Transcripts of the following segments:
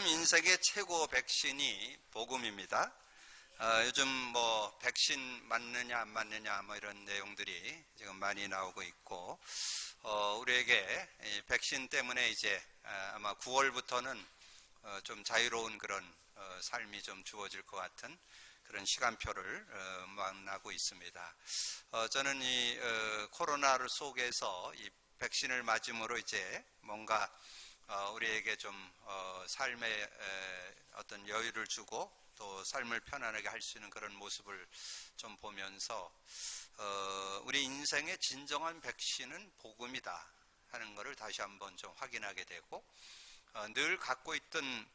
여러분 인생의 최고 백신이 복음입니다. 요즘 뭐 백신 맞느냐 안 맞느냐 뭐 이런 내용들이 지금 많이 나오고 있고, 우리에게 이 백신 때문에 이제 아마 9월부터는 좀 자유로운 그런 삶이 좀 주어질 것 같은 그런 시간표를 만나고 있습니다. 저는 이 코로나 속에서 이 백신을 맞음으로 이제 뭔가 우리에게 좀 삶의 어떤 여유를 주고 또 삶을 편안하게 할 수 있는 그런 모습을 좀 보면서 우리 인생의 진정한 백신은 복음이다 하는 것을 다시 한번 좀 확인하게 되고, 늘 갖고 있던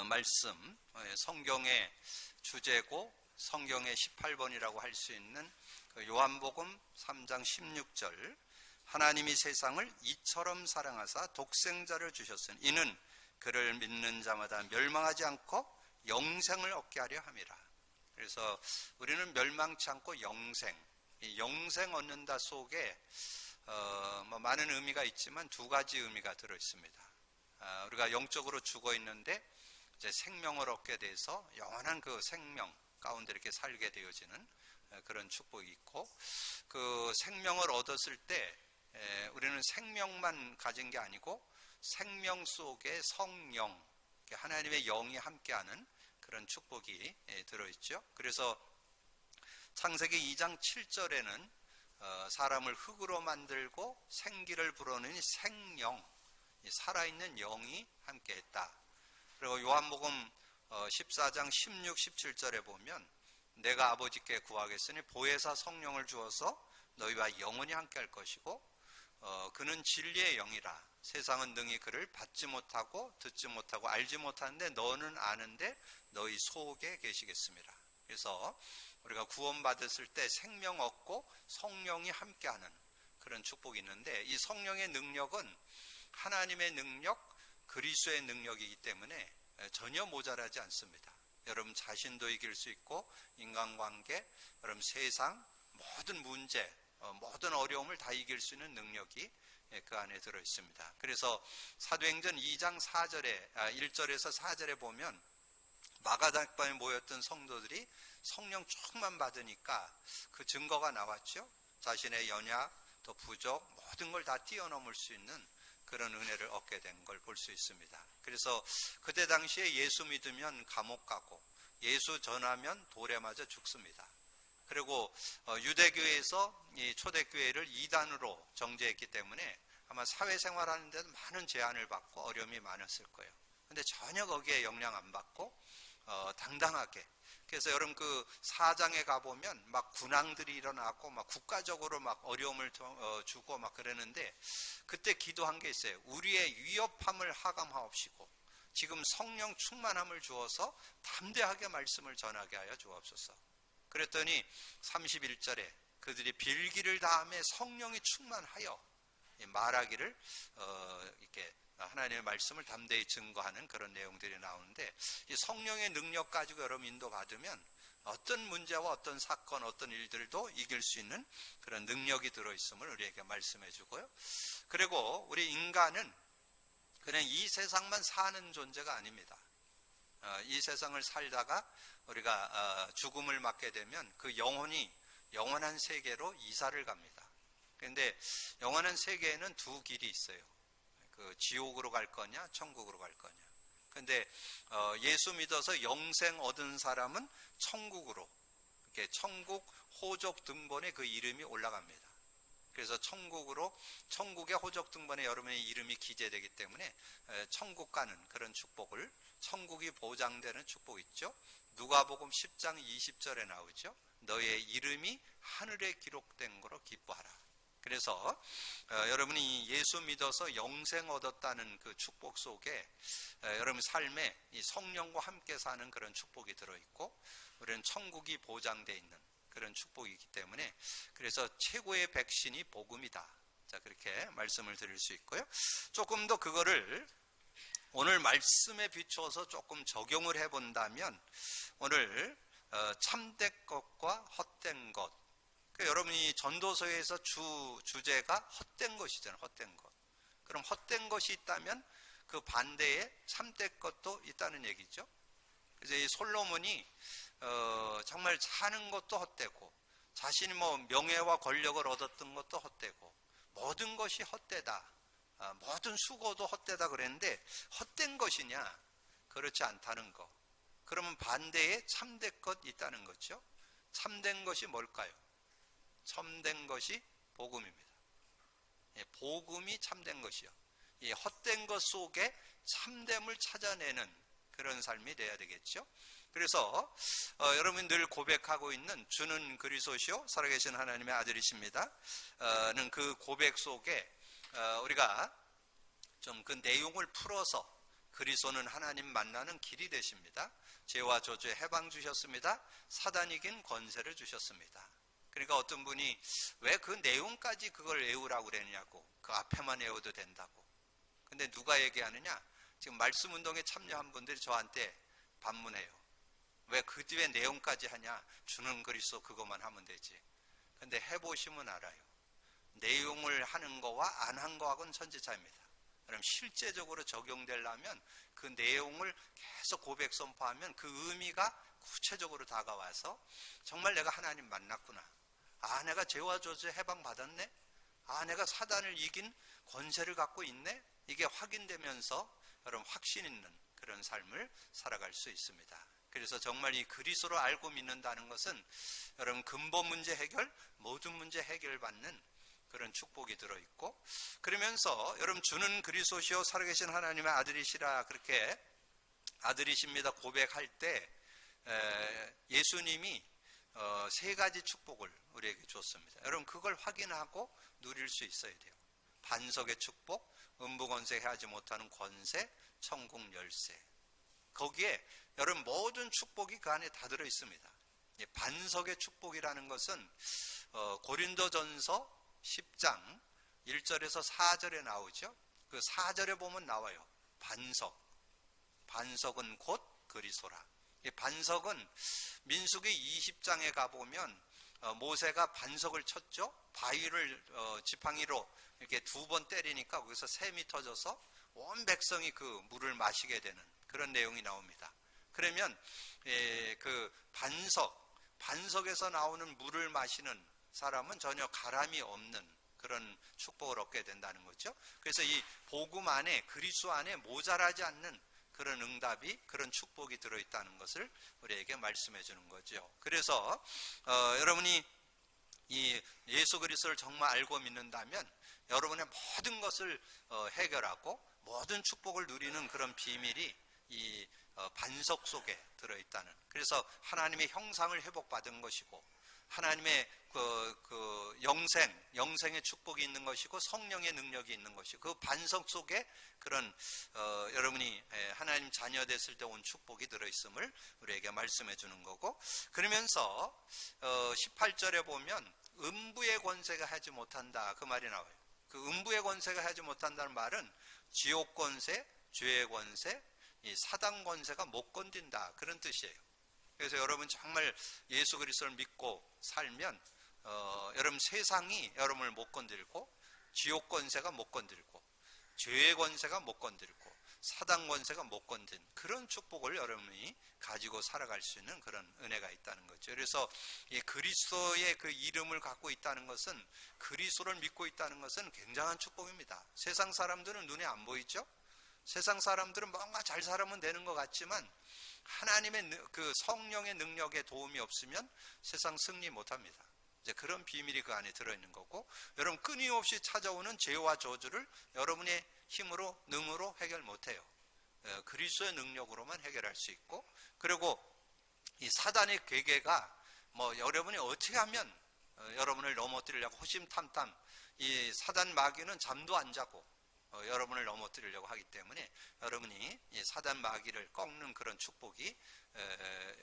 말씀, 성경의 주제고 성경의 18번이라고 할 수 있는 그 요한복음 3장 16절, 하나님이 세상을 이처럼 사랑하사 독생자를 주셨으니 이는 그를 믿는 자마다 멸망하지 않고 영생을 얻게 하려 함이라. 그래서 우리는 멸망치 않고 영생 얻는다 속에 뭐 많은 의미가 있지만 두 가지 의미가 들어 있습니다. 우리가 영적으로 죽어 있는데 이제 생명을 얻게 돼서 영원한 그 생명 가운데 이렇게 살게 되어지는 그런 축복이 있고, 그 생명을 얻었을 때 우리는 생명만 가진 게 아니고 생명 속에 성령, 하나님의 영이 함께하는 그런 축복이 들어있죠. 그래서 창세기 2장 7절에는 사람을 흙으로 만들고 생기를 불어넣으니 생령, 살아있는 영이 함께했다. 그리고 요한복음 14장 16, 17절에 보면 내가 아버지께 구하겠으니 보혜사 성령을 주어서 너희와 영원히 함께할 것이고 그는 진리의 영이라. 세상은 능히 그를 받지 못하고 듣지 못하고 알지 못하는데 너는 아는데 너희 속에 계시겠습니다. 그래서 우리가 구원받았을 때 생명 얻고 성령이 함께하는 그런 축복이 있는데, 이 성령의 능력은 하나님의 능력, 그리스도의 능력이기 때문에 전혀 모자라지 않습니다. 여러분 자신도 이길 수 있고 인간관계, 여러분 세상 모든 문제, 모든 어려움을 다 이길 수 있는 능력이 그 안에 들어 있습니다. 그래서 사도행전 2장 1절에서 4절에 보면 마가다락방에 모였던 성도들이 성령 충만 받으니까 그 증거가 나왔죠. 자신의 연약, 또 부족, 모든 걸 다 뛰어넘을 수 있는 그런 은혜를 얻게 된 걸 볼 수 있습니다. 그래서 그때 당시에 예수 믿으면 감옥 가고 예수 전하면 돌에 맞아 죽습니다. 그리고 유대교회에서 이 초대교회를 이단으로 정죄했기 때문에 아마 사회생활하는 데도 많은 제한을 받고 어려움이 많았을 거예요. 근데 전혀 거기에 영향 안 받고 당당하게, 그래서 여러분 그 사장에 가보면 막 군왕들이 일어나고 막 국가적으로 막 어려움을 주고 막 그러는데, 그때 기도한 게 있어요. 우리의 위협함을 하감하옵시고 지금 성령 충만함을 주어서 담대하게 말씀을 전하게 하여 주옵소서. 그랬더니 31절에 그들이 빌기를 다함에 성령이 충만하여 말하기를 이렇게 하나님의 말씀을 담대히 증거하는 그런 내용들이 나오는데, 이 성령의 능력 가지고 여러분 인도받으면 어떤 문제와 어떤 사건, 어떤 일들도 이길 수 있는 그런 능력이 들어있음을 우리에게 말씀해 주고요. 그리고 우리 인간은 그냥 이 세상만 사는 존재가 아닙니다. 이 세상을 살다가 우리가 죽음을 맞게 되면 그 영혼이 영원한 세계로 이사를 갑니다. 그런데 영원한 세계에는 두 길이 있어요. 그 지옥으로 갈 거냐 천국으로 갈 거냐. 그런데 예수 믿어서 영생 얻은 사람은 천국으로, 이렇게 천국 호적 등본에 그 이름이 올라갑니다. 그래서 천국의 호적 등본에 여러분의 이름이 기재되기 때문에 천국 가는 그런 축복을, 천국이 보장되는 축복 있죠. 누가복음 10장 20절에 나오죠. 너의 이름이 하늘에 기록된 거로 기뻐하라. 그래서 여러분이 예수 믿어서 영생 얻었다는 그 축복 속에 여러분 삶에 이 성령과 함께 사는 그런 축복이 들어있고, 우리는 천국이 보장되어 있는 그런 축복이기 때문에 그래서 최고의 백신이 복음이다. 자, 그렇게 말씀을 드릴 수 있고요. 조금 더 그거를 오늘 말씀에 비추어서 조금 적용을 해본다면, 오늘 참된 것과 헛된 것, 그러니까 여러분이 전도서에서 주제가 헛된 것이잖아요. 헛된 것. 그럼 헛된 것이 있다면 그 반대에 참된 것도 있다는 얘기죠. 그래서 이 솔로몬이 정말 사는 것도 헛되고 자신이 뭐 명예와 권력을 얻었던 것도 헛되고 모든 것이 헛되다, 모든 수고도 헛되다 그랬는데 헛된 것이냐? 그렇지 않다는 거. 그러면 반대에 참된 것 있다는 거죠. 참된 것이 뭘까요? 참된 것이 복음입니다. 복음이 참된 것이요. 이 헛된 것 속에 참됨을 찾아내는 그런 삶이 돼야 되겠죠. 그래서 여러분 늘 고백하고 있는 주는 그리스도시요 살아계신 하나님의 아들이십니다 는 그 고백 속에 우리가 좀 그 내용을 풀어서 그리스도는 하나님 만나는 길이 되십니다. 죄와 저주의 해방 주셨습니다. 사단 이긴 권세를 주셨습니다. 그러니까 어떤 분이 왜 그 내용까지 그걸 외우라고 그랬냐고, 그 앞에만 외워도 된다고. 근데 누가 얘기하느냐? 지금 말씀 운동에 참여한 분들이 저한테 반문해요. 왜 그 뒤에 내용까지 하냐? 주는 그리스도 그것만 하면 되지. 근데 해보시면 알아요. 내용을 하는 거와 안 한 거하고는 천지차이입니다. 그럼 실제적으로 적용되려면 그 내용을 계속 고백 선포하면 그 의미가 구체적으로 다가와서 정말 내가 하나님 만났구나. 내가 죄와 저주에 해방받았네. 내가 사단을 이긴 권세를 갖고 있네. 이게 확인되면서 여러분 확신 있는 그런 삶을 살아갈 수 있습니다. 그래서 정말 이 그리스도를 알고 믿는다는 것은 여러분 근본 문제 해결, 모든 문제 해결받는 그런 축복이 들어있고, 그러면서 여러분 주는 그리스도시요 살아계신 하나님의 아들이시라 그렇게 아들이십니다 고백할 때 예수님이 세 가지 축복을 우리에게 줬습니다. 여러분 그걸 확인하고 누릴 수 있어야 돼요. 반석의 축복, 음부권세 하지 못하는 권세, 천국 열쇠. 거기에 여러분 모든 축복이 그 안에 다 들어있습니다. 반석의 축복이라는 것은 고린도전서 10장 1절에서 4절에 나오죠. 그 4절에 보면 나와요. 반석은 곧 그리스도라. 이 반석은 민수기 20장에 가보면 모세가 반석을 쳤죠. 바위를 지팡이로 이렇게 2번 때리니까 거기서 샘이 터져서 온 백성이 그 물을 마시게 되는 그런 내용이 나옵니다. 그러면 그 반석에서 나오는 물을 마시는 사람은 전혀 가람이 없는 그런 축복을 얻게 된다는 거죠. 그래서 이 복음 안에, 그리스도 안에 모자라지 않는 그런 응답이, 그런 축복이 들어있다는 것을 우리에게 말씀해 주는 거죠. 그래서 여러분이 이 예수 그리스도를 정말 알고 믿는다면 여러분의 모든 것을 해결하고 모든 축복을 누리는 그런 비밀이 이 반석 속에 들어있다는, 그래서 하나님의 형상을 회복받은 것이고 하나님의 그 영생의 축복이 있는 것이고 성령의 능력이 있는 것이고 그 반석 속에 그런 여러분이 하나님 자녀 됐을 때 온 축복이 들어있음을 우리에게 말씀해 주는 거고, 그러면서 18절에 보면 음부의 권세가 하지 못한다 그 말이 나와요. 그 음부의 권세가 하지 못한다는 말은 지옥 권세, 죄의 권세, 이 사단 권세가 못 건든다 그런 뜻이에요. 그래서 여러분 정말 예수 그리스도를 믿고 살면 여러분 세상이 여러분을 못 건들고 지옥 권세가 못 건들고 죄의 권세가 못 건들고 사단 권세가 못 건든 그런 축복을 여러분이 가지고 살아갈 수 있는 그런 은혜가 있다는 거죠. 그래서 이 그리스도의 그 이름을 갖고 있다는 것은, 그리스도를 믿고 있다는 것은 굉장한 축복입니다. 세상 사람들은 눈에 안 보이죠. 세상 사람들은 뭔가 잘 살면 되는 것 같지만 하나님의 그 성령의 능력에 도움이 없으면 세상 승리 못합니다. 이제 그런 비밀이 그 안에 들어있는 거고, 여러분 끊임없이 찾아오는 죄와 저주를 여러분의 힘으로 능으로 해결 못해요. 그리스도의 능력으로만 해결할 수 있고, 그리고 이 사단의 괴계가 뭐 여러분이 어떻게 하면 여러분을 넘어뜨리려고 호심탐탐, 이 사단 마귀는 잠도 안 자고 여러분을 넘어뜨리려고 하기 때문에 여러분이 이 사단 마귀를 꺾는 그런 축복이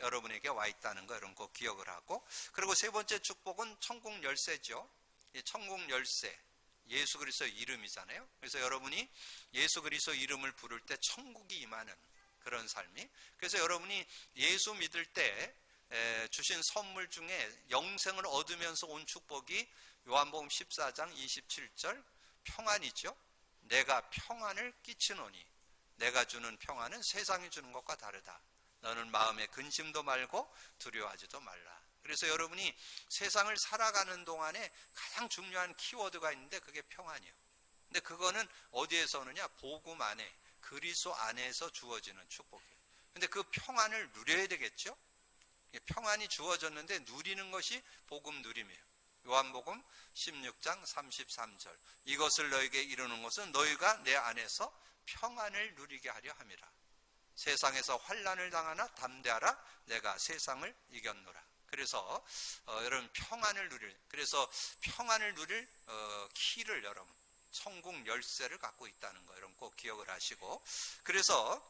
여러분에게 와 있다는 거 여러분 꼭 기억을 하고, 그리고 세 번째 축복은 천국 열쇠죠. 이 천국 열쇠, 예수 그리스도 이름이잖아요. 그래서 여러분이 예수 그리스도 이름을 부를 때 천국이 임하는 그런 삶이, 그래서 여러분이 예수 믿을 때 주신 선물 중에 영생을 얻으면서 온 축복이 요한복음 14장 27절 평안이죠. 내가 평안을 끼치노니, 내가 주는 평안은 세상이 주는 것과 다르다. 너는 마음에 근심도 말고 두려워하지도 말라. 그래서 여러분이 세상을 살아가는 동안에 가장 중요한 키워드가 있는데 그게 평안이에요. 근데 그거는 어디에서 오느냐? 복음 안에, 그리스도 안에서 주어지는 축복이에요. 근데 그 평안을 누려야 되겠죠? 평안이 주어졌는데 누리는 것이 복음 누림이에요. 요한복음 16장 33절. 이것을 너에게 이루는 것은 너희가 내 안에서 평안을 누리게 하려 함이라. 세상에서 환난을 당하나 담대하라. 내가 세상을 이겼노라. 그래서 여러분 평안을 누릴, 그래서 평안을 누릴 키를 여러분 천국 열쇠를 갖고 있다는 거 여러분 꼭 기억을 하시고, 그래서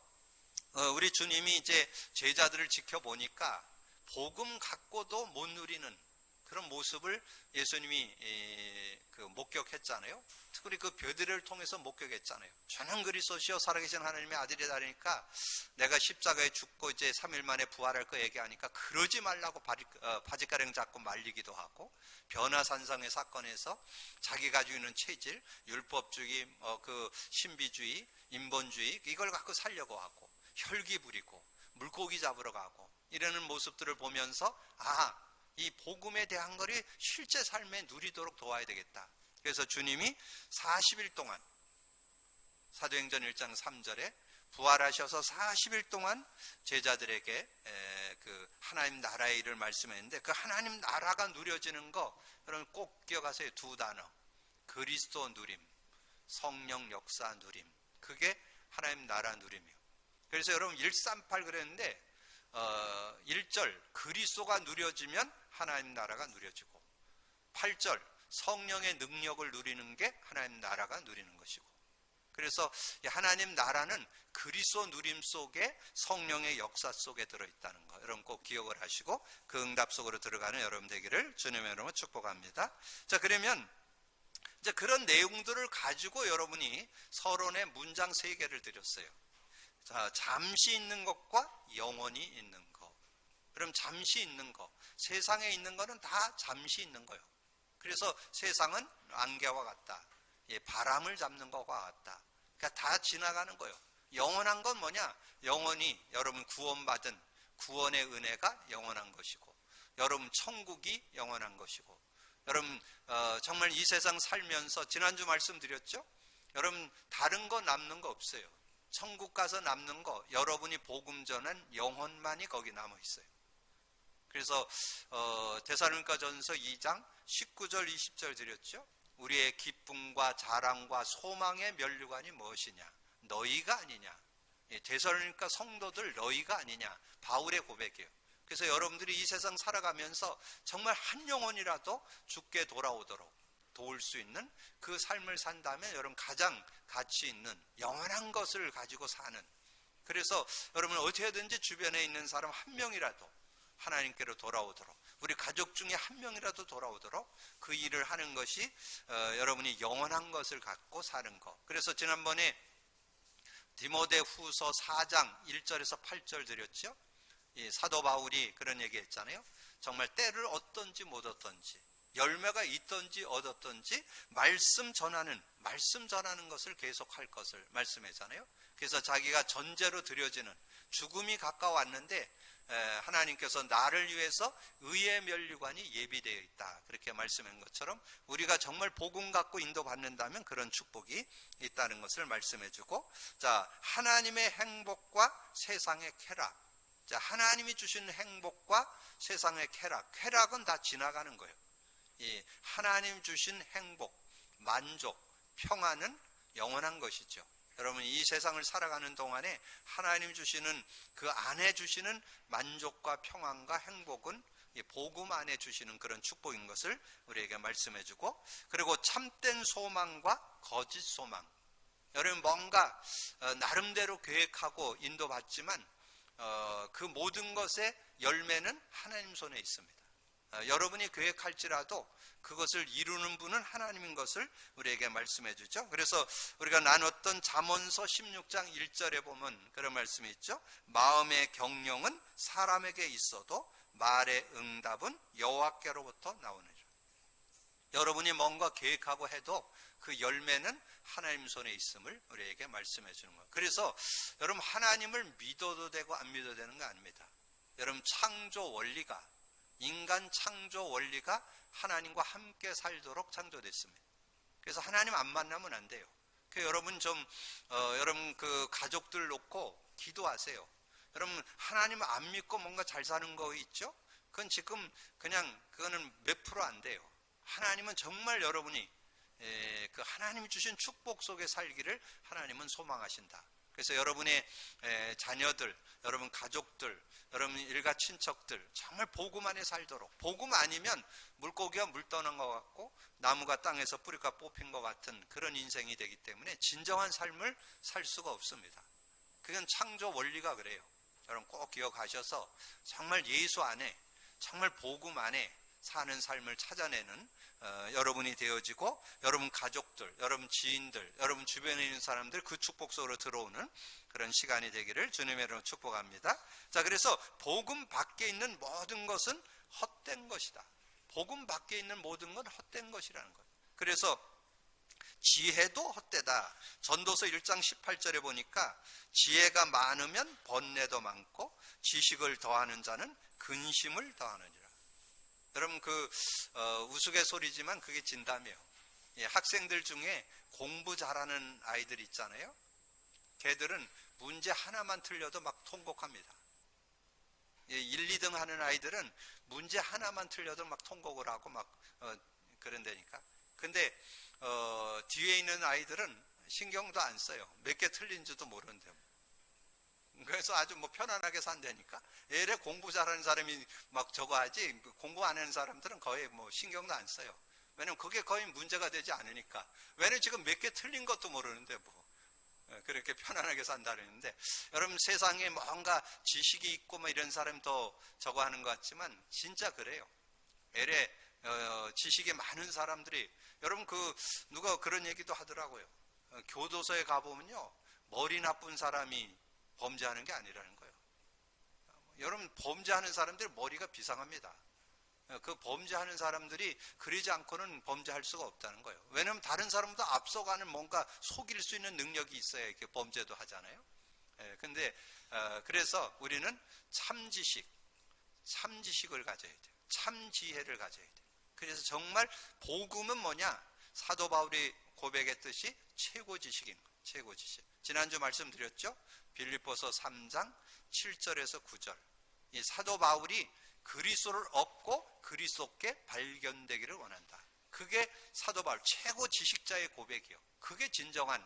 우리 주님이 이제 제자들을 지켜보니까 복음 갖고도 못 누리는 그런 모습을 예수님이 목격했잖아요. 특히 그 베드로를 통해서 목격했잖아요. 저는 그리스도시요 살아계신 하나님의 아들이다니까 내가 십자가에 죽고 이제 3일 만에 부활할 거 얘기하니까 그러지 말라고 바짓가랑 잡고 말리기도 하고, 변화산성의 사건에서 자기 가지고 있는 체질, 율법주의, 그 신비주의, 인본주의 이걸 갖고 살려고 하고 혈기 부리고 물고기 잡으러 가고 이러는 모습들을 보면서 이 복음에 대한 것이 실제 삶에 누리도록 도와야 되겠다. 그래서 주님이 40일 동안 사도행전 1장 3절에 부활하셔서 40일 동안 제자들에게 그 하나님 나라의 일을 말씀했는데 그 하나님 나라가 누려지는 거 여러분 꼭 기억하세요. 두 단어. 그리스도 누림, 성령 역사 누림. 그게 하나님 나라 누림이에요. 그래서 여러분 138 그랬는데 1절 그리스도가 누려지면 하나님 나라가 누려지고, 8절 성령의 능력을 누리는 게 하나님 나라가 누리는 것이고, 그래서 하나님 나라는 그리스도 누림 속에 성령의 역사 속에 들어있다는 거 여러분 꼭 기억을 하시고 그 응답 속으로 들어가는 여러분 되기를 주님의 이름으로 축복합니다. 자, 그러면 이제 그런 내용들을 가지고 여러분이 서론의 문장 3개를 드렸어요. 자, 잠시 있는 것과 영원히 있는 것. 그럼 잠시 있는 것, 세상에 있는 거는 다 잠시 있는 거예요. 그래서 세상은 안개와 같다. 바람을 잡는 것과 같다. 그러니까 다 지나가는 거예요. 영원한 건 뭐냐? 영원히 여러분 구원받은 구원의 은혜가 영원한 것이고, 여러분 천국이 영원한 것이고, 여러분 정말 이 세상 살면서 지난주 말씀드렸죠? 여러분 다른 거 남는 거 없어요. 천국 가서 남는 거 여러분이 복음 전한 영혼만이 거기 남아 있어요. 그래서 데살로니가전서 2장 19절 20절 드렸죠. 우리의 기쁨과 자랑과 소망의 면류관이 무엇이냐? 너희가 아니냐? 데살로니가 성도들 너희가 아니냐? 바울의 고백이에요. 그래서 여러분들이 이 세상 살아가면서 정말 한 영혼이라도 죽게 돌아오도록 도울 수 있는 그 삶을 산다면 여러분 가장 가치 있는 영원한 것을 가지고 사는, 그래서 여러분 어떻게든지 주변에 있는 사람 한 명이라도 하나님께로 돌아오도록, 우리 가족 중에 한 명이라도 돌아오도록 그 일을 하는 것이 여러분이 영원한 것을 갖고 사는 것. 그래서 지난번에 디모데후서 4장 1절에서 8절 드렸죠. 이 사도 바울이 그런 얘기 했잖아요. 정말 때를 얻든지 못 얻든지, 열매가 있든지 얻었든지 말씀 전하는 것을 계속할 것을 말씀했잖아요. 그래서 자기가 전제로 드려지는 죽음이 가까웠는데 하나님께서 나를 위해서 의의 면류관이 예비되어 있다, 그렇게 말씀한 것처럼 우리가 정말 복음 갖고 인도받는다면 그런 축복이 있다는 것을 말씀해주고, 자, 하나님의 행복과 세상의 쾌락. 자, 하나님이 주시는 행복과 세상의 쾌락은 다 지나가는 거예요. 이 하나님 주신 행복, 만족, 평안은 영원한 것이죠. 여러분 이 세상을 살아가는 동안에 하나님 주시는 그 안에 주시는 만족과 평안과 행복은 복음 안에 주시는 그런 축복인 것을 우리에게 말씀해주고, 그리고 참된 소망과 거짓 소망. 여러분 뭔가 나름대로 계획하고 인도받지만 그 모든 것의 열매는 하나님 손에 있습니다. 여러분이 계획할지라도 그것을 이루는 분은 하나님인 것을 우리에게 말씀해 주죠. 그래서 우리가 나눴던 잠언서 16장 1절에 보면 그런 말씀이 있죠. 마음의 경영은 사람에게 있어도 말의 응답은 여호와께로부터 나오느니라. 여러분이 뭔가 계획하고 해도 그 열매는 하나님 손에 있음을 우리에게 말씀해 주는 거예요. 그래서 여러분, 하나님을 믿어도 되고 안 믿어도 되는 거 아닙니다. 여러분, 창조 원리가, 인간 창조 원리가 하나님과 함께 살도록 창조됐습니다. 그래서 하나님 안 만나면 안 돼요. 여러분 여러분 그 가족들 놓고 기도하세요. 여러분, 하나님 안 믿고 뭔가 잘 사는 거 있죠? 그건 지금 그거는 몇 프로 안 돼요. 하나님은 정말 여러분이 그 하나님이 주신 축복 속에 살기를 하나님은 소망하신다. 그래서 여러분의 자녀들, 여러분 가족들, 여러분 일가 친척들 정말 복음 안에 살도록, 복음 아니면 물고기가 물 떠난 것 같고 나무가 땅에서 뿌리가 뽑힌 것 같은 그런 인생이 되기 때문에 진정한 삶을 살 수가 없습니다. 그건 창조 원리가 그래요. 여러분 꼭 기억하셔서 정말 예수 안에, 정말 복음 안에 사는 삶을 찾아내는 여러분이 되어지고, 여러분 가족들, 여러분 지인들, 여러분 주변에 있는 사람들 그 축복 속으로 들어오는 그런 시간이 되기를 주님의 이름으로 축복합니다. 자, 그래서 복음 밖에 있는 모든 것은 헛된 것이다. 복음 밖에 있는 모든 건 헛된 것이라는 거예요. 그래서 지혜도 헛되다. 전도서 1장 18절에 보니까 지혜가 많으면 번뇌도 많고 지식을 더하는 자는 근심을 더하느니라. 여러분 우스갯소리지만 그게 진담이에요. 학생들 중에 공부 잘하는 아이들 있잖아요. 걔들은 문제 하나만 틀려도 막 통곡합니다. 1, 2등 하는 아이들은 문제 하나만 틀려도 막 통곡을 하고 막 그런다니까. 근데 뒤에 있는 아이들은 신경도 안 써요. 몇 개 틀린지도 모르는데. 그래서 아주 편안하게 산다니까. 예래 공부 잘하는 사람이 막 저거 하지, 공부 안 하는 사람들은 거의 신경도 안 써요. 왜냐면 그게 거의 문제가 되지 않으니까. 왜냐면 지금 몇 개 틀린 것도 모르는데 그렇게 편안하게 산다 그러는데, 여러분 세상에 뭔가 지식이 있고 이런 사람 더 저거 하는 것 같지만 진짜 그래요. 예래 지식이 많은 사람들이, 여러분 누가 그런 얘기도 하더라고요. 교도소에 가보면요, 머리 나쁜 사람이 범죄하는 게 아니라는 거예요. 여러분, 범죄하는 사람들이 머리가 비상합니다. 그 범죄하는 사람들이 그러지 않고는 범죄할 수가 없다는 거예요. 왜냐하면 다른 사람보다 앞서가는 뭔가 속일 수 있는 능력이 있어야 이렇게 범죄도 하잖아요. 근데 그래서 우리는 참지식을 가져야 돼요. 참지혜를 가져야 돼요. 그래서 정말 복음은 뭐냐? 사도 바울이 고백했듯이 최고 지식인 거예요. 최고 지식. 지난주 말씀드렸죠? 빌립보서 3장 7절에서 9절. 이 사도 바울이 그리스도를 얻고 그리스도께 발견되기를 원한다. 그게 사도 바울 최고 지식자의 고백이요. 그게 진정한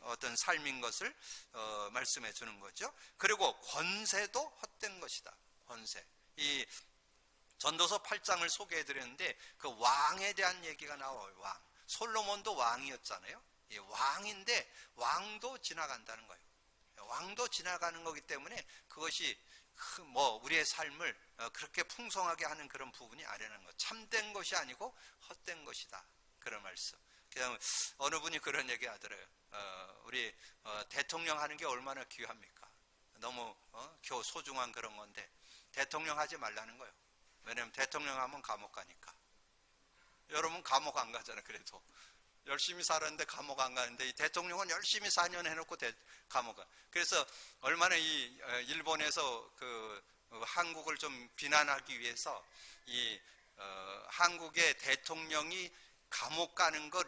어떤 삶인 것을 말씀해 주는 거죠. 그리고 권세도 헛된 것이다. 권세. 이 전도서 8장을 소개해 드렸는데 그 왕에 대한 얘기가 나와요. 왕. 솔로몬도 왕이었잖아요. 왕인데 왕도 지나간다는 거예요. 왕도 지나가는 거기 때문에 그것이 우리의 삶을 그렇게 풍성하게 하는 그런 부분이 아니라는 것. 참된 것이 아니고 헛된 것이다. 그런 말씀. 그냥 어느 분이 그런 얘기 하더래요. 우리 대통령 하는 게 얼마나 귀합니까? 너무 소중한 그런 건데 대통령 하지 말라는 거예요. 왜냐하면 대통령 하면 감옥 가니까. 여러분 감옥 안 가잖아요. 그래도 열심히 살았는데 감옥 안 가는데 이 대통령은 열심히 4년 해놓고 감옥 가. 그래서 얼마나 이 일본에서 한국을 좀 비난하기 위해서 이 한국의 대통령이 감옥 가는 거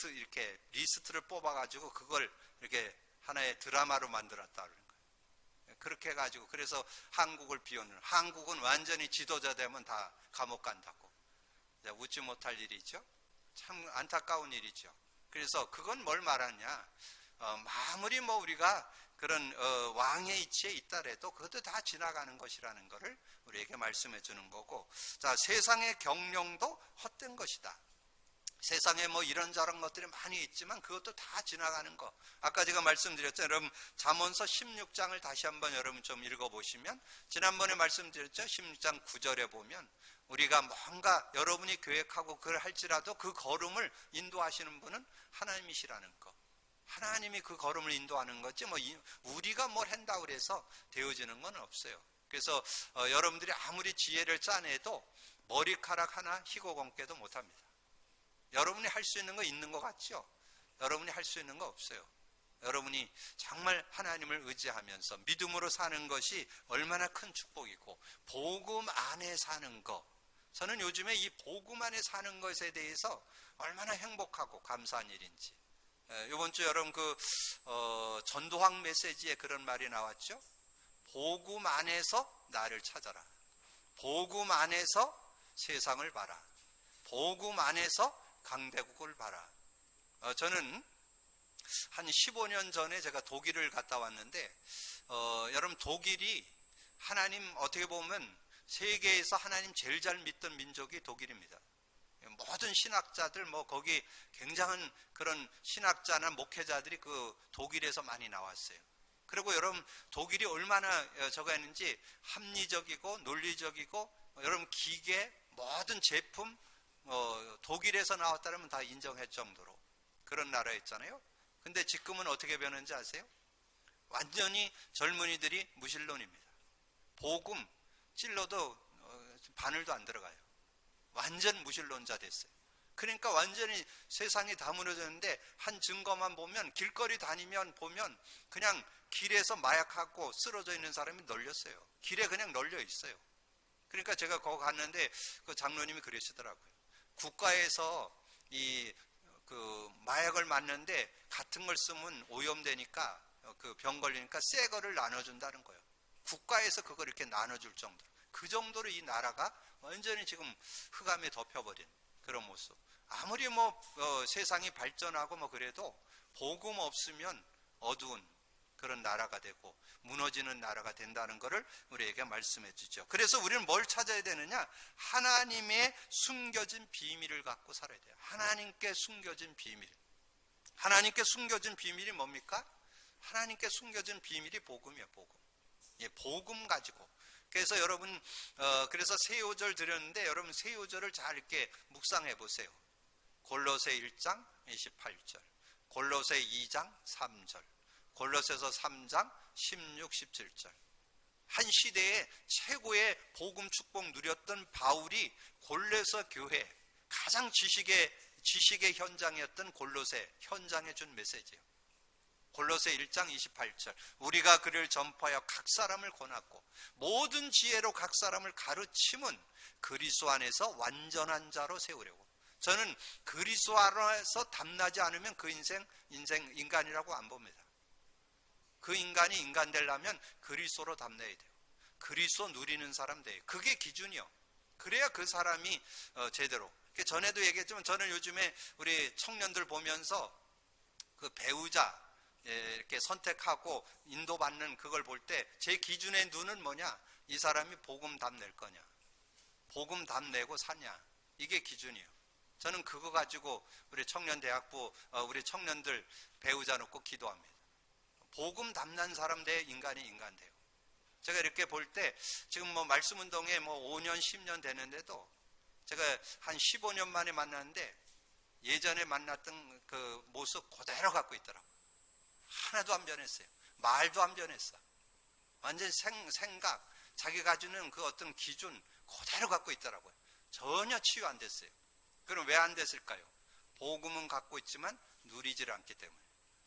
이렇게 리스트를 뽑아가지고 그걸 이렇게 하나의 드라마로 만들었다 그러는 거예요. 그렇게 해가지고 그래서 한국을 비우는, 한국은 완전히 지도자 되면 다 감옥 간다고. 웃지 못할 일이죠. 참 안타까운 일이죠. 그래서 그건 뭘 말하냐? 아무리 우리가 그런 왕의 이치에 있다래도 그것도 다 지나가는 것이라는 것을 우리에게 말씀해 주는 거고, 자, 세상의 경영도 헛된 것이다. 세상에 이런저런 것들이 많이 있지만 그것도 다 지나가는 거. 아까 제가 말씀드렸죠. 여러분 잠언서 16장을 다시 한번 여러분 좀 읽어보시면, 지난번에 말씀드렸죠. 16장 9절에 보면 우리가 뭔가 여러분이 계획하고 그걸 할지라도 그 걸음을 인도하시는 분은 하나님이시라는 거. 하나님이 그 걸음을 인도하는 거지 우리가 뭘 한다고 그래서 되어지는 건 없어요. 그래서 여러분들이 아무리 지혜를 짜내도 머리카락 하나 희고 검게도 못합니다. 여러분이 할 수 있는 거 있는 것 같죠? 여러분이 할 수 있는 거 없어요. 여러분이 정말 하나님을 의지하면서 믿음으로 사는 것이 얼마나 큰 축복이고, 복음 안에 사는 것, 저는 요즘에 이 복음 안에 사는 것에 대해서 얼마나 행복하고 감사한 일인지. 이번 주 여러분 전도학 메시지에 그런 말이 나왔죠. 복음 안에서 나를 찾아라. 복음 안에서 세상을 봐라. 복음 안에서 강대국을 봐라. 저는 한 15년 전에 제가 독일을 갔다 왔는데, 여러분 독일이 하나님, 어떻게 보면 세계에서 하나님 제일 잘 믿던 민족이 독일입니다. 모든 신학자들, 거기 굉장한 그런 신학자나 목회자들이 그 독일에서 많이 나왔어요. 그리고 여러분 독일이 얼마나 저가 있는지, 합리적이고 논리적이고, 여러분 기계, 모든 제품 독일에서 나왔다면 다 인정할 정도로 그런 나라였잖아요. 근데 지금은 어떻게 변했는지 아세요? 완전히 젊은이들이 무신론입니다. 복음 찔러도 바늘도 안 들어가요. 완전 무신론자 됐어요. 그러니까 완전히 세상이 다 무너졌는데, 한 증거만 보면, 길거리 다니면 보면 그냥 길에서 마약하고 쓰러져 있는 사람이 널렸어요. 길에 그냥 널려 있어요. 그러니까 제가 거기 갔는데 그 장로님이 그러시더라고요. 국가에서 마약을 맞는데 같은 걸 쓰면 오염되니까, 그 병 걸리니까 새 거를 나눠준다는 거예요. 국가에서 그걸 이렇게 나눠줄 정도로, 그 정도로 이 나라가 완전히 지금 흑암에 덮여버린 그런 모습. 아무리 세상이 발전하고 그래도 복음 없으면 어두운 그런 나라가 되고 무너지는 나라가 된다는 것을 우리에게 말씀해 주죠. 그래서 우리는 뭘 찾아야 되느냐? 하나님의 숨겨진 비밀을 갖고 살아야 돼요. 하나님께 숨겨진 비밀. 하나님께 숨겨진 비밀이 뭡니까? 하나님께 숨겨진 비밀이 복음이에요. 복음. 예, 복음 가지고. 그래서 여러분, 그래서 세요절 드렸는데, 여러분 세요절을 잘 이렇게 묵상해 보세요. 골로새 1장 28절, 골로새 2장 3절, 골로새서 3장 16, 17절. 한 시대에 최고의 복음 축복 누렸던 바울이 골로새 교회, 가장 지식의 현장이었던 골로새 현장에 준 메시지예요. 골로새 1장 28절, 우리가 그를 전파하여 각 사람을 권하고 모든 지혜로 각 사람을 가르침은 그리스도 안에서 완전한 자로 세우려고. 저는 그리스도 안에서 담나지 않으면 그 인간이라고 안 봅니다. 그 인간이 인간 되려면 그리스도로 담나야 돼요. 그리스도 누리는 사람 돼요. 그게 기준이요. 그래야 그 사람이 제대로. 전에도 얘기했지만, 저는 요즘에 우리 청년들 보면서 그 배우자 이렇게 선택하고 인도받는 그걸 볼 때 제 기준의 눈은 뭐냐? 이 사람이 복음 답낼 거냐, 복음 답내고 사냐, 이게 기준이에요. 저는 그거 가지고 우리 청년대학부 우리 청년들 배우자 놓고 기도합니다. 복음 담난 사람 돼 인간이 인간 돼요. 제가 이렇게 볼 때 지금 말씀운동에 5년 10년 되는데도 제가 한 15년 만에 만났는데, 예전에 만났던 그 모습 그대로 갖고 있더라고요. 하나도 안 변했어요. 말도 안 변했어. 완전 생각, 자기가 가지는 그 어떤 기준 그대로 갖고 있더라고요. 전혀 치유 안 됐어요. 그럼 왜 안 됐을까요? 복음은 갖고 있지만 누리질 않기 때문에.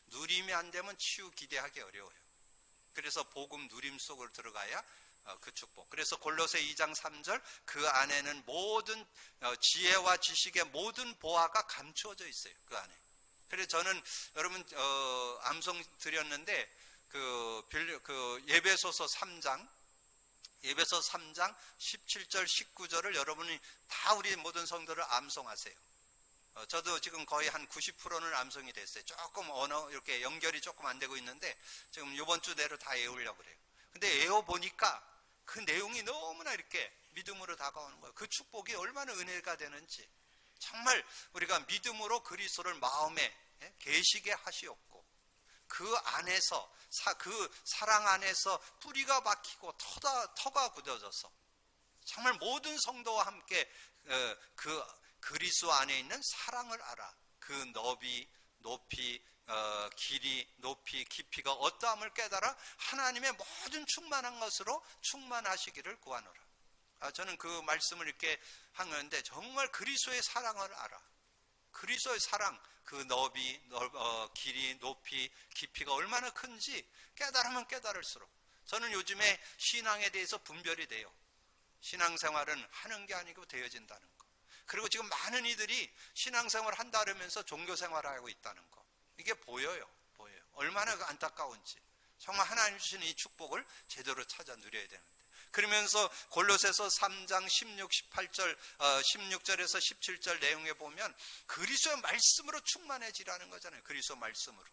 누림이 안 되면 치유 기대하기 어려워요. 그래서 복음 누림 속으로 들어가야 그 축복. 그래서 골로새 2장 3절, 그 안에는 모든 지혜와 지식의 모든 보화가 감추어져 있어요. 그 안에. 그래서 저는 여러분 암송 드렸는데 그 예배소서 3장 17절 19절을 여러분이 다 우리 모든 성도를 암송하세요. 저도 지금 거의 한 90%는 암송이 됐어요. 조금 언어 이렇게 연결이 조금 안 되고 있는데 지금 이번 주 내로 다 외우려고 그래요. 근데 외워 보니까 그 내용이 너무나 이렇게 믿음으로 다가오는 거예요. 그 축복이 얼마나 은혜가 되는지. 정말 우리가 믿음으로 그리스도를 마음에 계시게 하시옵고, 그 안에서 그 사랑 안에서 뿌리가 박히고 터가 굳어져서 정말 모든 성도와 함께 그 그리스도 안에 있는 사랑을 알아. 그 너비, 높이, 길이, 높이, 깊이가 어떠함을 깨달아 하나님의 모든 충만한 것으로 충만하시기를 구하노라. 저는 그 말씀을 이렇게 한 건데, 정말 그리스도의 사랑을 알아. 그리스도의 사랑, 그 너비, 길이, 높이, 깊이가 얼마나 큰지 깨달으면 깨달을수록 저는 요즘에 신앙에 대해서 분별이 돼요. 신앙생활은 하는 게 아니고 되어진다는 거. 그리고 지금 많은 이들이 신앙생활을 한다 그러면서 종교생활을 하고 있다는 거. 이게 보여요. 얼마나 안타까운지. 정말 하나님 주시는 이 축복을 제대로 찾아 누려야 되는데. 그러면서 골로새서 3장 16, 18절, 16절에서 17절 내용에 보면 그리스도의 말씀으로 충만해지라는 거잖아요. 그리스도 말씀으로.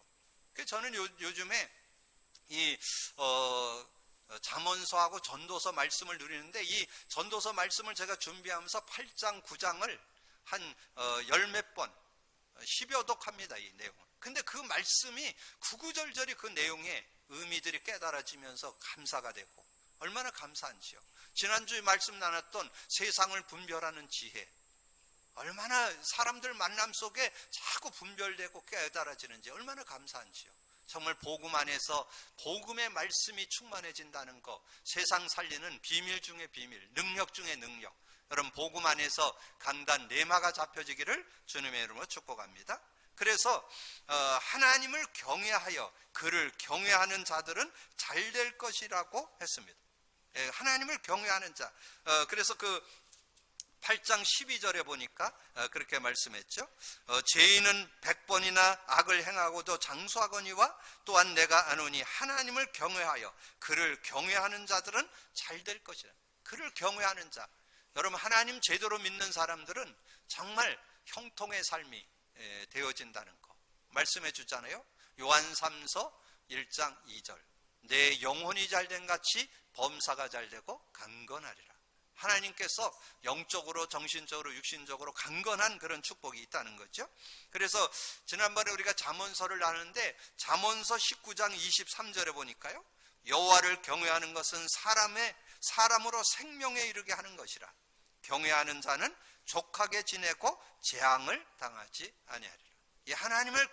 그래서 저는 요즘에 이 잠언서하고 전도서 말씀을 누리는데, 이 전도서 말씀을 제가 준비하면서 8장, 9장을 한 10몇 번 10여 독합니다. 이 내용을. 근데 그 말씀이 구구절절히 그 내용의 의미들이 깨달아지면서 감사가 되고, 얼마나 감사한지요. 지난주에 말씀 나눴던 세상을 분별하는 지혜, 얼마나 사람들 만남 속에 자꾸 분별되고 깨달아지는지 얼마나 감사한지요. 정말 복음 안에서 복음의 말씀이 충만해진다는 거, 세상 살리는 비밀 중에 비밀, 능력 중에 능력. 여러분, 복음 안에서 강단 레마가 잡혀지기를 주님의 이름으로 축복합니다. 그래서 하나님을 경외하여 그를 경외하는 자들은 잘 될 것이라고 했습니다. 하나님을 경외하는 자. 그래서 그 8장 12절에 보니까 그렇게 말씀했죠. 죄인은 100번이나 악을 행하고도 장수하거니와 또한 내가 아노니 하나님을 경외하여 그를 경외하는 자들은 잘 될 것이라. 그를 경외하는 자. 여러분, 하나님 제대로 믿는 사람들은 정말 형통의 삶이 되어진다는 거 말씀해 주잖아요. 요한 3서 1장 2절. 내 영혼이 잘된 같이 범사가 잘되고 강건하리라. 하나님께서 영적으로, 정신적으로, 육신적으로 강건한 그런 축복이 있다는 거죠. 그래서 지난번에 우리가 잠언서를 나누는데 잠언서 19장 23절에 보니까요, 여호와를 경외하는 것은 사람으로 생명에 이르게 하는 것이라. 경외하는 자는 족하게 지내고 재앙을 당하지 아니하리라. 이 하나님을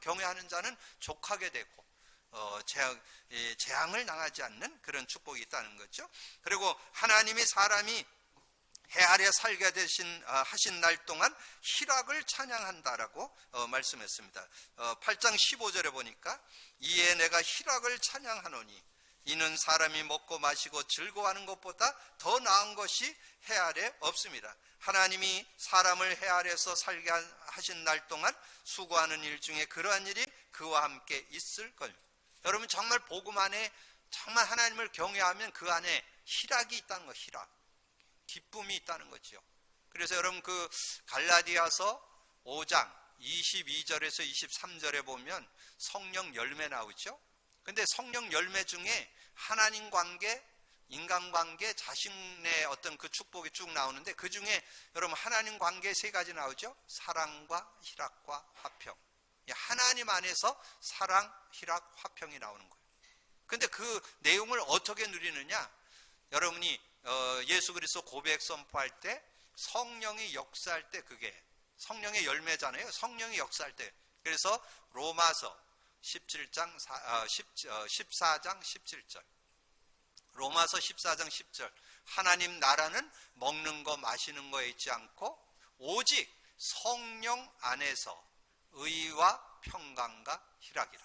경외하는 자는 족하게 되고 재앙을 당하지 않는 그런 축복이 있다는 거죠. 그리고 하나님이 사람이 해 아래 살게 하신 날 동안 희락을 찬양한다라고 말씀했습니다. 8장 15절에 보니까 이에 내가 희락을 찬양하노니 이는 사람이 먹고 마시고 즐거워하는 것보다 더 나은 것이 해 아래 없습니다. 하나님이 사람을 해 아래에서 살게 하신 날 동안 수고하는 일 중에 그러한 일이 그와 함께 있을 걸. 여러분, 정말 복음 안에 정말 하나님을 경외하면 그 안에 희락이 있다는 거, 희락, 기쁨이 있다는 거죠. 그래서 여러분, 그 갈라디아서 5장 22절에서 23절에 보면 성령 열매 나오죠. 근데 성령 열매 중에 하나님 관계, 인간 관계, 자신의 어떤 그 축복이 쭉 나오는데, 그 중에 여러분 하나님 관계 세 가지 나오죠. 사랑과 희락과 화평. 하나님 안에서 사랑, 희락, 화평이 나오는 거예요. 근데 그 내용을 어떻게 누리느냐? 여러분이 예수 그리스도 고백 선포할 때, 성령이 역사할 때, 그게 성령의 열매잖아요. 성령이 역사할 때. 그래서 로마서 14장 17절. 로마서 14장 10절. 하나님 나라는 먹는 거 마시는 거에 있지 않고 오직 성령 안에서 의와 평강과 희락이라.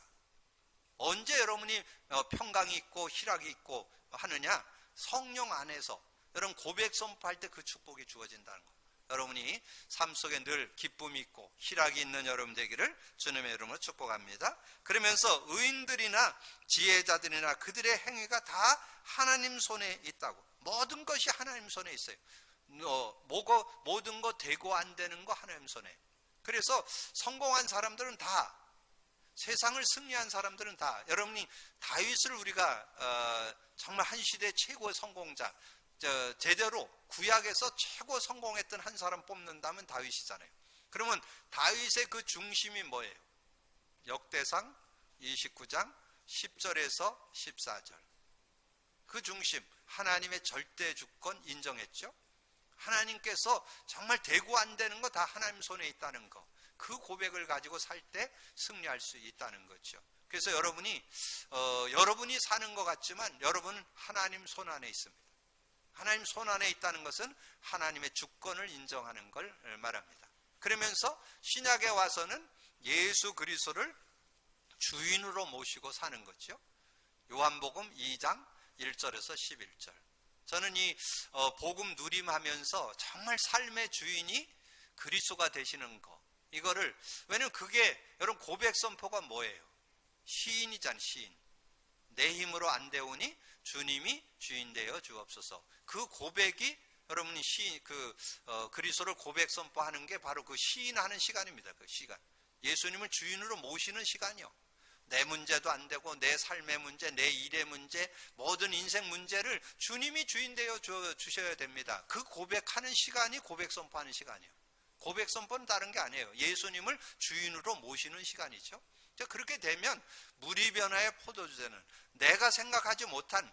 언제 여러분이 평강이 있고 희락이 있고 하느냐? 성령 안에서. 여러분, 고백 선포할 때 그 축복이 주어진다는 거. 여러분이 삶 속에 늘 기쁨이 있고 희락이 있는 여러분 되기를 주님의 이름으로 축복합니다. 그러면서 의인들이나 지혜자들이나 그들의 행위가 다 하나님 손에 있다고. 모든 것이 하나님 손에 있어요. 모든 거 되고 안 되는 거 하나님 손에. 그래서 성공한 사람들은 다, 세상을 승리한 사람들은 다, 여러분이 다윗을 우리가 정말 한 시대 최고의 성공자, 제대로 구약에서 최고 성공했던 한 사람 뽑는다면 다윗이잖아요. 그러면 다윗의 그 중심이 뭐예요? 역대상 29장 10절에서 14절. 그 중심, 하나님의 절대 주권 인정했죠. 하나님께서 정말 되고 안 되는 거 다 하나님 손에 있다는 거, 그 고백을 가지고 살 때 승리할 수 있다는 거죠. 그래서 여러분이 사는 것 같지만 여러분은 하나님 손 안에 있습니다. 하나님 손 안에 있다는 것은 하나님의 주권을 인정하는 걸 말합니다. 그러면서 신약에 와서는 예수 그리스도를 주인으로 모시고 사는 거죠. 요한복음 2장 1절에서 11절. 저는 이 복음 누림하면서 정말 삶의 주인이 그리스도가 되시는 거, 이거를, 왜냐면 그게 여러분 고백 선포가 뭐예요? 시인이잖아요. 시인. 내 힘으로 안 되오니 주님이 주인 되어 주옵소서. 그 고백이 여러분이 그리스도를 고백 선포하는 게 바로 그 시인하는 시간입니다. 그 시간. 예수님을 주인으로 모시는 시간이요. 내 문제도 안 되고 내 삶의 문제, 내 일의 문제, 모든 인생 문제를 주님이 주인 되어 주셔야 됩니다. 그 고백하는 시간이 고백 선포하는 시간이에요. 고백 선포는 다른 게 아니에요. 예수님을 주인으로 모시는 시간이죠. 그렇게 되면 무리변화의 포도주제는 내가 생각하지 못한,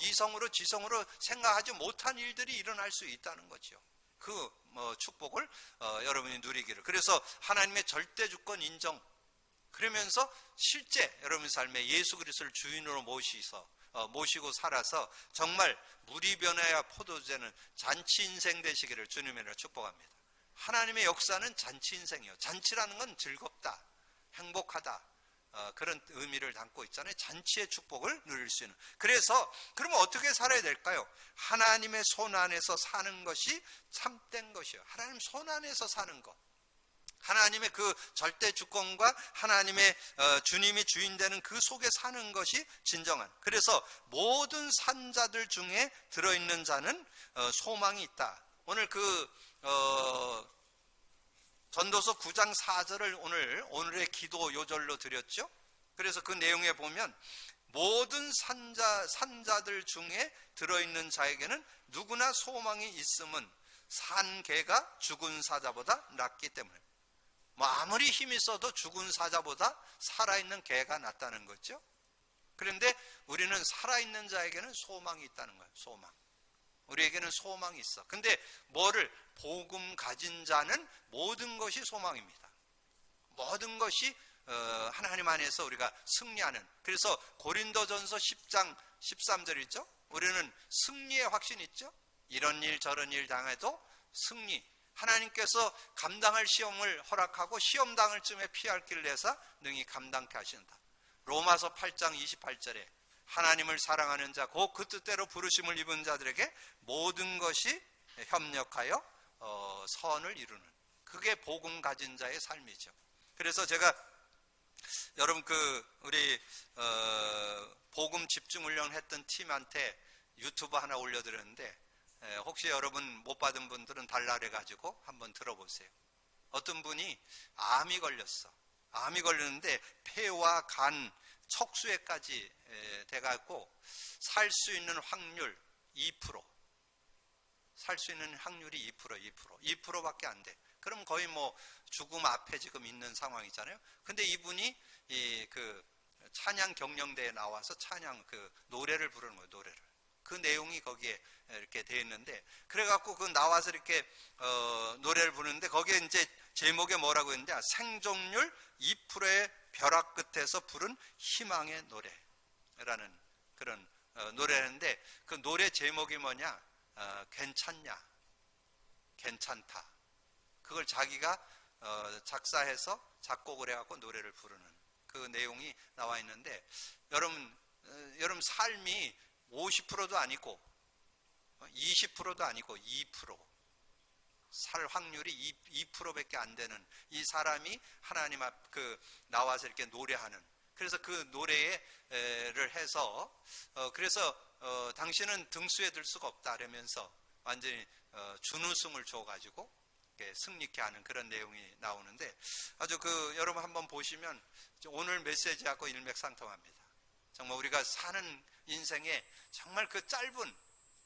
이성으로 지성으로 생각하지 못한 일들이 일어날 수 있다는 거죠. 그 축복을 여러분이 누리기를. 그래서 하나님의 절대 주권 인정, 그러면서 실제 여러분 삶에 예수 그리스도를 주인으로 모시고 살아서 정말 무리변화의 포도주제는 잔치 인생 되시기를 주님으로 축복합니다. 하나님의 역사는 잔치 인생이에요. 잔치라는 건 즐겁다, 행복하다, 그런 의미를 담고 있잖아요. 잔치의 축복을 누릴 수 있는. 그래서 그러면 어떻게 살아야 될까요? 하나님의 손 안에서 사는 것이 참된 것이에요. 하나님 손 안에서 사는 것, 하나님의 그 절대 주권과 하나님의 주님이 주인 되는 그 속에 사는 것이 진정한. 그래서 모든 산자들 중에 들어있는 자는 소망이 있다. 오늘 전도서 9장 4절을 오늘의 기도 요절로 드렸죠. 그래서 그 내용에 보면 모든 산자들 중에 들어있는 자에게는 누구나 소망이 있음은 산 개가 죽은 사자보다 낫기 때문에, 아무리 힘이 있어도 죽은 사자보다 살아있는 개가 낫다는 거죠. 그런데 우리는 살아있는 자에게는 소망이 있다는 거예요. 소망. 우리에게는 소망이 있어. 근데 복음 가진 자는 모든 것이 소망입니다. 모든 것이 하나님 안에서 우리가 승리하는. 그래서 고린도전서 10장 13절이죠. 우리는 승리의 확신이 있죠. 이런 일 저런 일 당해도 승리. 하나님께서 감당할 시험을 허락하고 시험 당할 쯤에 피할 길을 내사 능히 감당케 하신다. 로마서 8장 28절에 하나님을 사랑하는 자, 곧 그 뜻대로 부르심을 입은 자들에게 모든 것이 협력하여 선을 이루는, 그게 복음 가진 자의 삶이죠. 그래서 제가 여러분 우리 복음 집중 훈련 했던 팀한테 유튜브 하나 올려드렸는데, 혹시 여러분 못 받은 분들은 달라래 가지고 한번 들어보세요. 어떤 분이 암이 걸렸어. 암이 걸렸는데 폐와 간, 척수에까지 돼갖고 살 수 있는 확률 2%. 살 수 있는 확률이 2%밖에 안 돼. 그럼 거의 죽음 앞에 지금 있는 상황이잖아요. 근데 이분이 찬양 경영대에 나와서 찬양 노래를 부르는 거예요. 노래를. 그 내용이 거기에 이렇게 되어 있는데, 그래갖고 나와서 이렇게 노래를 부르는데 거기에 이제 제목에 뭐라고 했는데, 생존율 2%의 벼락 끝에서 부른 희망의 노래라는 그런 노래인데, 그 노래 제목이 뭐냐? 괜찮냐? 괜찮다. 그걸 자기가 작사해서 작곡을 해갖고 노래를 부르는 그 내용이 나와 있는데, 여러분 삶이 50%도 아니고 20%도 아니고 2%, 살 확률이 2%밖에 안 되는 이 사람이 하나님 앞 나와서 이렇게 노래하는. 그래서 그 노래를 해서 그래서 당신은 등수에 들 수가 없다 이러면서 완전히 준우승을 줘가지고 승리케 하는 그런 내용이 나오는데, 아주 여러분 한번 보시면 오늘 메시지하고 일맥상통합니다. 정말 우리가 사는 인생에 정말 짧은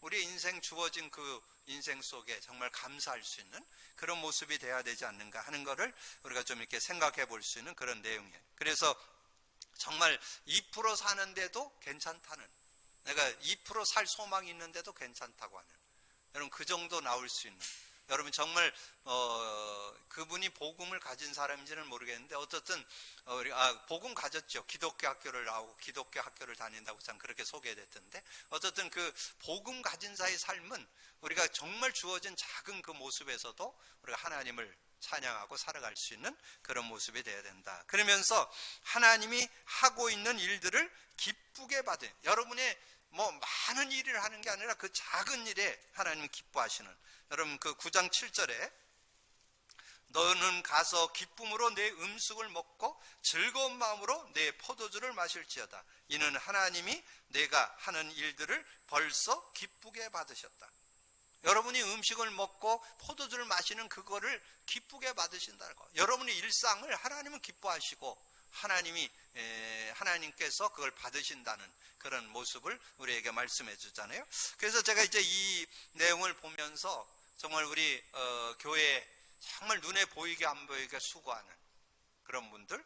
우리 인생 주어진 그 인생 속에 정말 감사할 수 있는 그런 모습이 돼야 되지 않는가 하는 것을 우리가 좀 이렇게 생각해 볼 수 있는 그런 내용이에요. 그래서 정말 2% 사는데도 괜찮다는, 내가 2% 살 소망이 있는데도 괜찮다고 하는, 여러분 그 정도 나올 수 있는, 여러분 정말 그분이 복음을 가진 사람인지는 모르겠는데 어쨌든 복음 가졌죠. 기독교 학교를 나오고 기독교 학교를 다닌다고 참 그렇게 소개됐던데 어쨌든 그 복음 가진 자의 삶은 우리가 정말 주어진 작은 그 모습에서도 우리가 하나님을 찬양하고 살아갈 수 있는 그런 모습이 되어야 된다. 그러면서 하나님이 하고 있는 일들을 기쁘게 받은, 여러분의 뭐 많은 일을 하는 게 아니라 그 작은 일에 하나님 기뻐하시는, 여러분 그 9장 7절에 너는 가서 기쁨으로 내 음식을 먹고 즐거운 마음으로 내 포도주를 마실지어다. 이는 하나님이 내가 하는 일들을 벌써 기쁘게 받으셨다. 여러분이 음식을 먹고 포도주를 마시는 그거를 기쁘게 받으신다는 거. 여러분의 일상을 하나님은 기뻐하시고 하나님께서 그걸 받으신다는 그런 모습을 우리에게 말씀해 주잖아요. 그래서 제가 이제 이 내용을 보면서 정말 우리 교회에 정말 눈에 보이게 안 보이게 수고하는 그런 분들,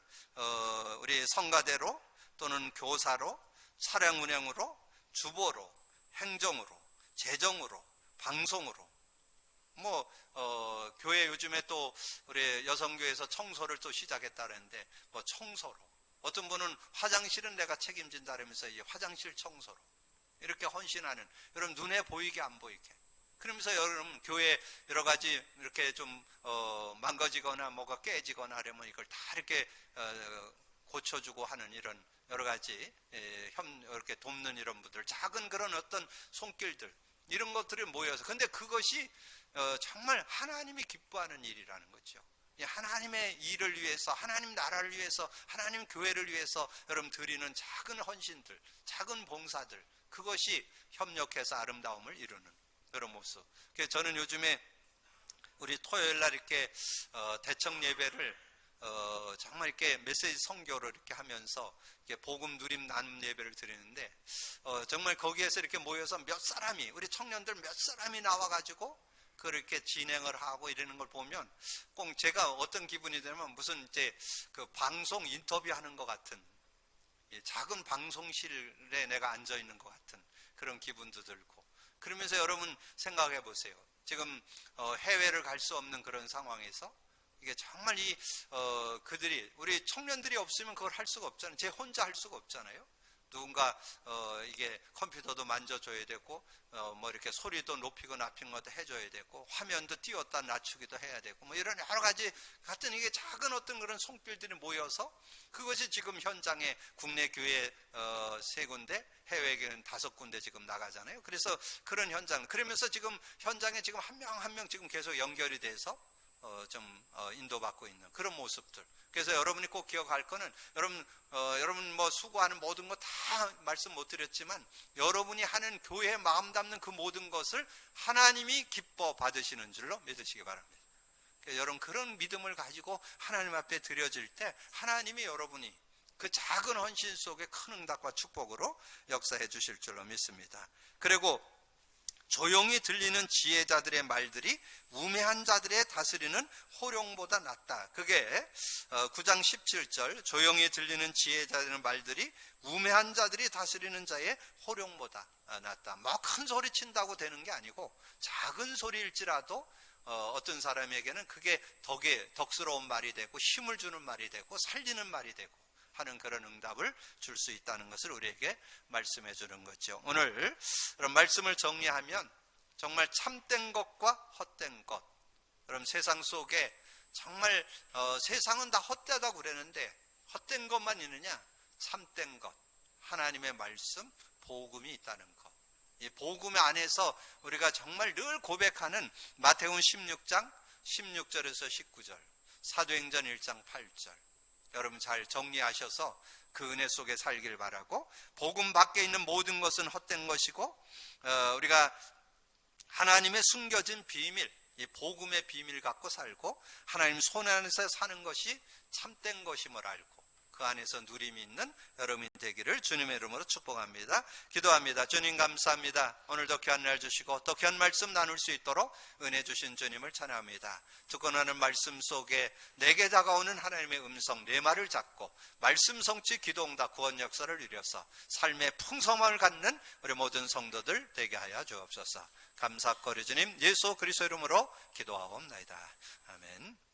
우리 성가대로 또는 교사로, 사랑 운영으로, 주보로, 행정으로, 재정으로, 방송으로, 교회 요즘에 또 우리 여성교회에서 청소를 또 시작했다는데 청소로, 어떤 분은 화장실은 내가 책임진다 그러면서 이 화장실 청소로 이렇게 헌신하는, 여러분 눈에 보이게 안 보이게. 그러면서 여러분 교회 여러 가지 이렇게 좀 망가지거나 뭐가 깨지거나 하려면 이걸 다 이렇게 고쳐주고 하는 이런 여러 가지 이렇게 돕는 이런 분들, 작은 그런 어떤 손길들, 이런 것들이 모여서, 근데 그것이 정말 하나님이 기뻐하는 일이라는 거죠. 하나님의 일을 위해서, 하나님 나라를 위해서, 하나님 교회를 위해서 여러분 드리는 작은 헌신들, 작은 봉사들, 그것이 협력해서 아름다움을 이루는 그런 모습. 그래서 저는 요즘에 우리 토요일 날 이렇게 대청 예배를 정말 이렇게 메시지 선교를 이렇게 하면서 이렇게 복음 누림 나눔 예배를 드리는데 정말 거기에서 이렇게 모여서 몇 사람이, 우리 청년들 몇 사람이 나와가지고 그렇게 진행을 하고 이러는 걸 보면 꼭 제가 어떤 기분이 되면 무슨 이제 그 방송 인터뷰하는 것 같은, 작은 방송실에 내가 앉아 있는 것 같은 그런 기분도 들고, 그러면서 여러분 생각해 보세요. 지금 해외를 갈 수 없는 그런 상황에서 이게 정말 그들이, 우리 청년들이 없으면 그걸 할 수가 없잖아요. 제 혼자 할 수가 없잖아요. 누군가 이게 컴퓨터도 만져줘야 되고 이렇게 소리도 높이고 낮춘 것도 해줘야 되고 화면도 띄웠다 낮추기도 해야 되고 이런 여러 가지 같은 이게 작은 어떤 그런 손길들이 모여서 그것이 지금 현장에 국내 교회 3군데, 해외 교회는 5군데 지금 나가잖아요. 그래서 그런 현장, 그러면서 지금 현장에 지금 한 명 한 명 지금 계속 연결이 돼서 인도받고 있는 그런 모습들. 그래서 여러분이 꼭 기억할 거는, 여러분 수고하는 모든 거 다 말씀 못 드렸지만 여러분이 하는 교회에 마음 담는 그 모든 것을 하나님이 기뻐 받으시는 줄로 믿으시기 바랍니다. 그래서 여러분 그런 믿음을 가지고 하나님 앞에 드려질 때 하나님이 여러분이 그 작은 헌신 속에 큰 응답과 축복으로 역사해 주실 줄로 믿습니다. 그리고 조용히 들리는 지혜자들의 말들이 우매한 자들의 다스리는 호령보다 낫다. 그게 9장 17절, 조용히 들리는 지혜자들의 말들이 우매한 자들이 다스리는 자의 호령보다 낫다. 큰 소리 친다고 되는 게 아니고 작은 소리일지라도 어떤 사람에게는 그게 덕스러운 말이 되고 힘을 주는 말이 되고 살리는 말이 되고 하는 그런 응답을 줄 수 있다는 것을 우리에게 말씀해 주는 거죠. 오늘 그런 말씀을 정리하면 정말 참된 것과 헛된 것. 그럼 세상 속에 정말 세상은 다 헛되다고 그러는데 헛된 것만 있느냐? 참된 것, 하나님의 말씀, 복음이 있다는 것. 이 복음 안에서 우리가 정말 늘 고백하는 마태복음 16장 16절에서 19절, 사도행전 1장 8절. 여러분 잘 정리하셔서 그 은혜 속에 살길 바라고, 복음 밖에 있는 모든 것은 헛된 것이고 우리가 하나님의 숨겨진 비밀, 이 복음의 비밀 갖고 살고 하나님 손 안에서 사는 것이 참된 것임을 알고, 그 안에서 누림이 있는 여러분이 되기를 주님의 이름으로 축복합니다. 기도합니다. 주님 감사합니다. 오늘도 귀한 날 주시고 또 귀한 말씀 나눌 수 있도록 은혜 주신 주님을 찬양합니다. 두꺼운 말씀 속에 내게 다가오는 하나님의 음성 내 말을 잡고 말씀 성취 기도응답 구원 역사를 이뤄서 삶의 풍성함을 갖는 우리 모든 성도들 되게 하여 주옵소서. 감사거리 주님 예수 그리스도 이름으로 기도하옵나이다. 아멘.